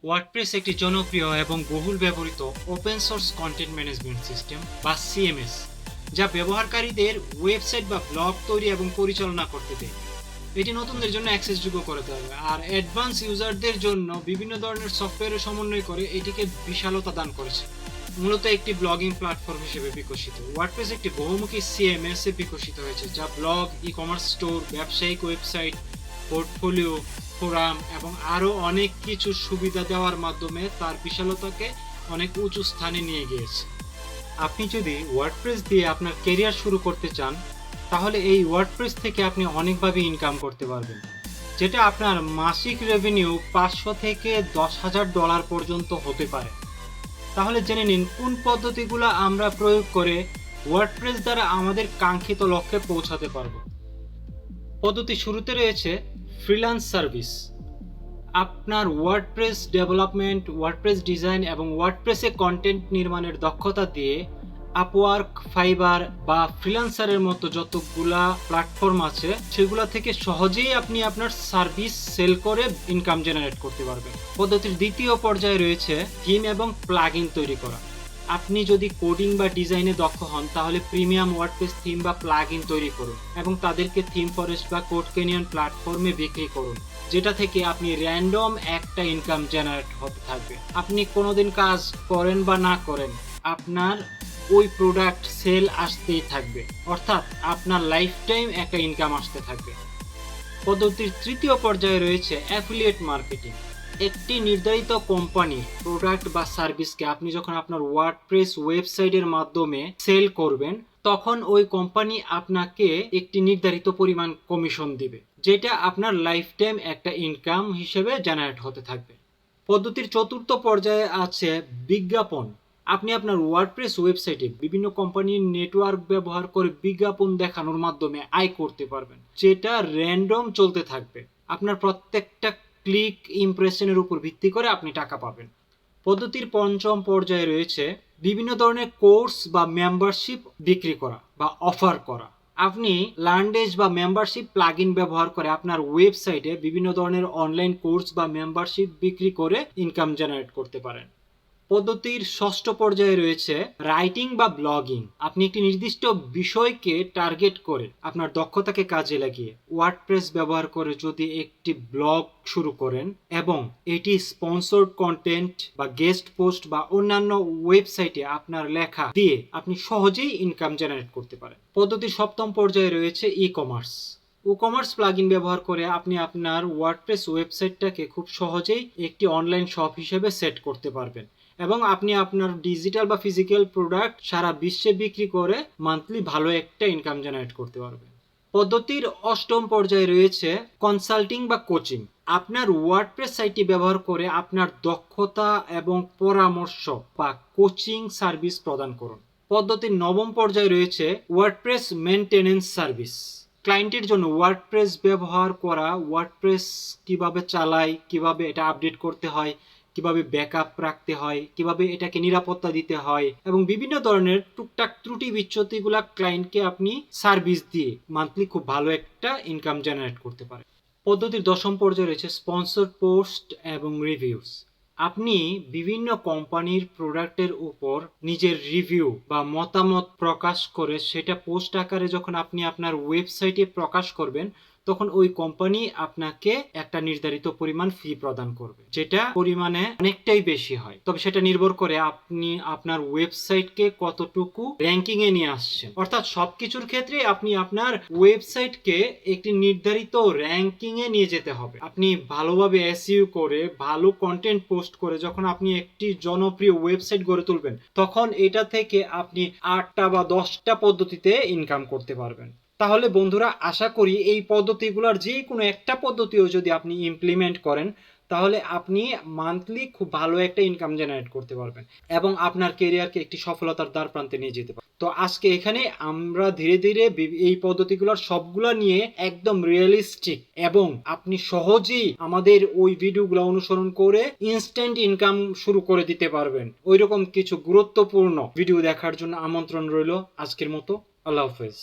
WordPress একটি জনপ্রিয় এবং বহুল ব্যবহৃত open source content management system বা সিএমএস, যা ব্যবহারকারীদের ওয়েবসাইট বা ব্লগ তৈরি এবং পরিচালনা করতে দেয়। এটি নতুনদের জন্য অ্যাক্সেসযোগ্য করে দেবে আর অ্যাডভান্স ইউজারদের জন্য বিভিন্ন ধরনের সফটওয়্যারের সমন্বয় করে এটিকে বিশালতা দান করেছে। মূলত একটি ব্লগিং প্ল্যাটফর্ম হিসেবে বিকশিত, ওয়ার্ডপ্রেস একটি বহুমুখী সিএমএস এ বিকশিত হয়েছে, যা ব্লগ, ই কমার্স স্টোর, ব্যবসায়িক ওয়েবসাইট, পোর্টফোলিও, ফোরাম এবং আরও অনেক কিছু সুবিধা দেওয়ার মাধ্যমে তার বিশালতাকে অনেক উঁচু স্থানে নিয়ে গিয়েছে। আপনি যদি ওয়ার্ডপ্রেস দিয়ে আপনার ক্যারিয়ার শুরু করতে চান, তাহলে এই ওয়ার্ডপ্রেস থেকে আপনি অনেকভাবে ইনকাম করতে পারবেন, যেটা আপনার মাসিক রেভিনিউ 500 থেকে $10,000 পর্যন্ত হতে পারে। তাহলে জেনে নিন কোন পদ্ধতিগুলো আমরা প্রয়োগ করে ওয়ার্ডপ্রেস দ্বারা আমাদের কাঙ্ক্ষিত লক্ষ্যে পৌঁছাতে পারব। পদ্ধতি শুরুতে রয়েছে ফ্রিল্যান্স সার্ভিস। আপনার ওয়ার্ডপ্রেস ডেভেলপমেন্ট, ওয়ার্ডপ্রেস ডিজাইন এবং ওয়ার্ডপ্রেসে কন্টেন্ট নির্মাণের দক্ষতা দিয়ে আপওয়ার্ক, ফাইবার বা ফ্রিল্যান্সারের মতো যতগুলা প্ল্যাটফর্ম আছে সেগুলা থেকে সহজেই আপনি আপনার সার্ভিস সেল করে ইনকাম জেনারেট করতে পারবেন। পদ্ধতির দ্বিতীয় পর্যায়ে রয়েছে থিম এবং প্লাগইন তৈরি করা। আপনি যদি কোডিং বা ডিজাইনে দক্ষ হন, তাহলে প্রিমিয়াম ওয়ার্ডপ্রেস থিম বা প্লাগইন তৈরি করুন এবং তাদেরকে থিম ফরেস্ট বা কোড ক্যানিয়ন প্ল্যাটফর্মে বিক্রি করুন, যেটা থেকে আপনি র্যান্ডম একটা ইনকাম জেনারেট হতে থাকবে। আপনি কোনোদিন কাজ করেন বা না করেন, আপনার ওই প্রোডাক্ট সেল আসতেই থাকবে, অর্থাৎ আপনার লাইফ টাইম একটা ইনকাম আসতে থাকবে। পদ্ধতির তৃতীয় পর্যায়ে রয়েছে অ্যাফিলিয়েট মার্কেটিং। একটি নির্ধারিত কোম্পানি, প্রোডাক্ট বা সার্ভিসকে আপনি যখন আপনার ওয়ার্ডপ্রেস ওয়েবসাইটের মাধ্যমে সেল করবেন, তখন ওই কোম্পানি আপনাকে একটি নির্ধারিত পরিমাণ কমিশন দিবে, যেটা আপনার লাইফ টাইম একটা ইনকাম হিসেবে জেনারেট হতে থাকবে। পদ্ধতির চতুর্থ পর্যায়ে আছে বিজ্ঞাপন। আপনি আপনার ওয়ার্ডপ্রেস ওয়েবসাইটে বিভিন্ন কোম্পানির নেটওয়ার্ক ব্যবহার করে বিজ্ঞাপন দেখানোর মাধ্যমে আয় করতে পারবেন, যেটা র্যান্ডম চলতে থাকবে। আপনার প্রত্যেকটা ক্লিক ইমপ্রেশনের উপর ভিত্তি করে আপনি টাকা পাবেন। পদ্ধতির পঞ্চম পর্যায়ে রয়েছে বিভিন্ন ধরনের কোর্স বা মেম্বারশিপ বিক্রি করা বা অফার করা। আপনি লার্নডেজ বা মেম্বারশিপ প্লাগইন ব্যবহার করে আপনার ওয়েবসাইটে বিভিন্ন ধরনের অনলাইন কোর্স বা মেম্বারশিপ বিক্রি করে ইনকাম জেনারেট করতে পারেন। পদ্ধতির ষষ্ঠ পর্যায়ে রয়েছে রাইটিং বা ব্লগিং। আপনি একটি নির্দিষ্ট বিষয়কে টার্গেট করে আপনার দক্ষতাকে কাজে লাগিয়ে ওয়ার্ডপ্রেস ব্যবহার করে যদি একটি ব্লগ শুরু করেন এবং এটি স্পন্সর্ড কন্টেন্ট বা গেস্ট পোস্ট বা অন্যান্য ওয়েবসাইটে আপনার লেখা দিয়ে আপনি সহজেই ইনকাম জেনারেট করতে পারেন। পদ্ধতির সপ্তম পর্যায়ে রয়েছে ই কমার্স। কমার্স প্লাগইন ব্যবহার করে আপনি আপনার ওয়ার্ডপ্রেস ওয়েবসাইটটাকে খুব সহজেই একটি অনলাইন শপ হিসেবে সেট করতে পারবেন এবং আপনি আপনার ডিজিটাল বা ফিজিক্যাল প্রোডাক্ট সারা বিশ্বে বিক্রি করে মান্থলি ভালো একটা ইনকাম জেনারেট করতে পারবেন। পদ্ধতির অষ্টম পর্যায়ে রয়েছে কনসাল্টিং বা কোচিং। আপনার ওয়ার্ডপ্রেস সাইটটি ব্যবহার করে আপনার দক্ষতা এবং পরামর্শ বা কোচিং সার্ভিস প্রদান করুন। পদ্ধতির নবম পর্যায়ে রয়েছে ওয়ার্ডপ্রেস মেইনটেনেন্স সার্ভিস। ক্লায়েন্টের জন্য ওয়ার্ডপ্রেস ব্যবহার করা, ওয়ার্ডপ্রেস কিভাবে চালায়, কিভাবে এটা আপডেট করতে হয়, কিভাবে ব্যাকআপ রাখতে হয়, কিভাবে এটাকে নিরাপত্তা দিতে হয় এবং বিভিন্ন ধরনের টুকটাক ত্রুটি বিচ্যুতিগুলা ক্লায়েন্টকে আপনি সার্ভিস দিয়ে মান্থলি খুব ভালো একটা ইনকাম জেনারেট করতে পারেন। পদ্ধতির দশম পর্যায়ে রয়েছে স্পন্সর্ড পোস্ট এবং রিভিউস। আপনি বিভিন্ন কোম্পানির প্রোডাক্টের উপর নিজের রিভিউ বা মতামত প্রকাশ করে সেটা পোস্ট আকারে যখন আপনি আপনার ওয়েবসাইটে প্রকাশ করবেন, তখন ওই কোম্পানি আপনাকে একটা নির্ধারিত পরিমাণ ফি প্রদান করবে, যেটা পরিমাণে অনেকটাই বেশি হয়। তবে সেটা নির্ভর করে আপনি আপনার ওয়েবসাইটকে কতটুকু র্যাঙ্কিং এ নিয়ে আসছেন। অর্থাৎ সবকিছুর ক্ষেত্রে আপনি আপনার ওয়েবসাইটকে একটি নির্ধারিত র্যাঙ্কিং এ নিয়ে যেতে হবে। আপনি ভালোভাবে এসইও করে ভালো কন্টেন্ট পোস্ট করে যখন আপনি একটি জনপ্রিয় ওয়েবসাইট গড়ে তুলবেন, তখন এটা থেকে আপনি 8টা বা 10টা পদ্ধতিতে ইনকাম করতে পারবেন। তাহলে বন্ধুরা, আশা করি এই পদ্ধতিগুলোর যে কোনো একটা পদ্ধতিও যদি আপনি ইমপ্লিমেন্ট করেন, তাহলে আপনি মান্থলি খুব ভালো একটা ইনকাম জেনারেট করতে পারবেন এবং আপনার ক্যারিয়ারকে একটি সফলতার দ্বার প্রান্তে নিয়ে যেতে পারবেন। তো আজকে এখানে আমরা ধীরে ধীরে এই পদ্ধতিগুলোর সবগুলো নিয়ে একদম রিয়েলিস্টিক এবং আপনি সহজেই আমাদের ওই ভিডিওগুলো অনুসরণ করে ইনস্ট্যান্ট ইনকাম শুরু করে দিতে পারবেন, ওইরকম কিছু গুরুত্বপূর্ণ ভিডিও দেখার জন্য আমন্ত্রণ রইল। আজকের মতো আল্লাহ হাফেজ।